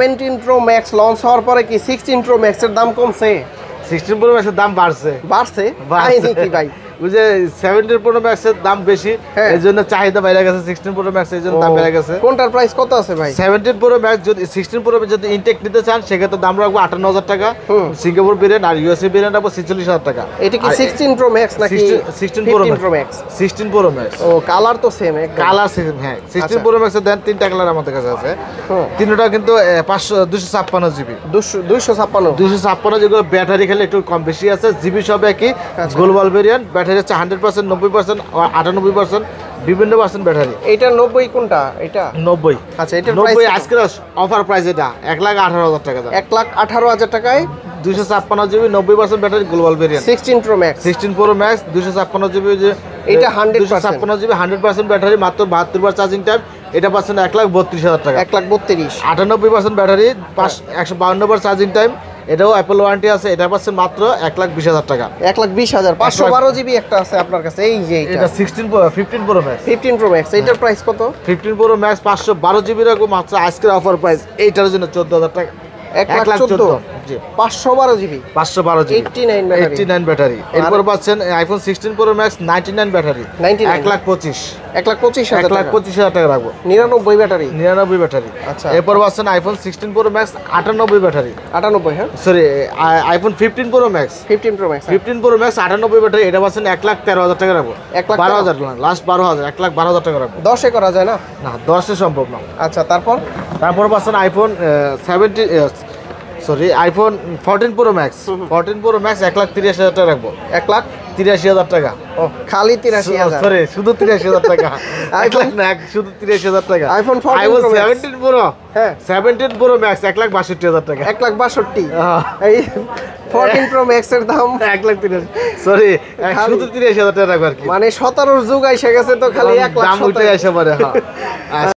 17 Pro Max launch হওয়ার পরে কি 16 Pro Max এর দাম কমছে? 16 Pro Max এর দাম বাড়ছে। বাড়ছে কি ভাই? ওই যে 17 Pro Max এর দাম বেশি, এই জন্য চাহিদা বেড়ে গেছে। 16 Pro Max এর জন্য দাম বেড়ে গেছে। কোনটার প্রাইস কত আছে ভাই? 17 Pro Max যদি 16 Pro Max যদি ইনটেক নিতে চান সেক্ষেত্রে দাম রাখবো 58,000 টাকা, সিঙ্গাপুর ভেরিয়েন্ট, আর ইউএসএ ভেরিয়েন্ট রাখবো 46,000 টাকা। এটা কি 16 Pro Max নাকি 16 Pro Max? 16 Pro Max। ও কালার তো সেম, কালার সেম। হ্যাঁ 16 Pro Max এর দেন তিনটা কালার আমাদের কাছে আছে। তিনটা কিন্তু 256 জিবি 256 যেগুলো ব্যাটারি খেলে একটু কম বেশি আছে, জিবি সব একই। গ্লোবাল ভেরিয়েন্ট, ব্যাটারি হচ্ছে 100%, 90%, 98%, বিভিন্ন পার্সেন্ট ব্যাটারি। এটা 90 কোনটা? এটা 90। আচ্ছা, এটার 90 আজকের অফার প্রাইস এটা 1,18,000 টাকা। 1,18,000 টাকায় 256 GB 90% battery global variant 16 Pro Max। 16 Pro Max 256 GB, যে এটা 100% 256 জিবি 100% ব্যাটারি, মাত্র 72 বার চার্জিং টাইম। এটা পাচ্ছেন 1,32,000 টাকা। 1,32,000। 98% ব্যাটারি, 152 বার চার্জিং টাইম। এটাও অ্যাপল ওয়ারেন্টি আছে। এটা পাচ্ছেন মাত্র 1,20,000 টাকা। 1,20,000। 512 জিবি একটা আছে আপনার কাছে, এই যে এটা 15 Pro Max। 15 Pro Max এটার প্রাইস কত? 15 Pro Max 512 জিবি রাখবো মাত্র আজকের অফার প্রাইস এইটার জন্য 14,000 টাকা। 1,14,000। 512 জিবি 512 জিবি 89 ব্যাটারি। এরপর পাচ্ছেন আইফোন 16 Pro Max 99 ব্যাটারি 1,25,000 টাকা রাখবো। 99 ব্যাটারি 99 ব্যাটারি। আচ্ছা, এরপর পাচ্ছেন আইফোন 16 Pro Max 98 ব্যাটারি 98। হ্যাঁ sorry, iPhone 15 Pro Max 15 Pro Max 98 battery. এটা পাচ্ছেন 1,13,000 টাকা রাখবো। 12,000 লাস্ট 12,000 1,12,000 টাকা রাখবো। 10 এ করা যায় না? না 10 এ সম্ভব না। আচ্ছা, তারপর পাচ্ছেন আইফোন 14 Pro Max 1,83,000 টাকা রাখবো। 1,83,000 টাকা। ও খালি 83,000? সরি, শুধু 83,000 টাকা। আইফোন না, শুধু 83,000 টাকা। IPhone 17 Pro। হ্যাঁ 17 Pro Max 1,62,000 টাকা। 1,62,000। এই 14 Pro Max এর দাম 1,83,000। সরি, শুধু 83,000 টাকা রাখবো আর কি। মানে 17 যুগ আইসা গেছে তো খালি 1,00,000 দাম উঠে আসে পারে। হ্যাঁ।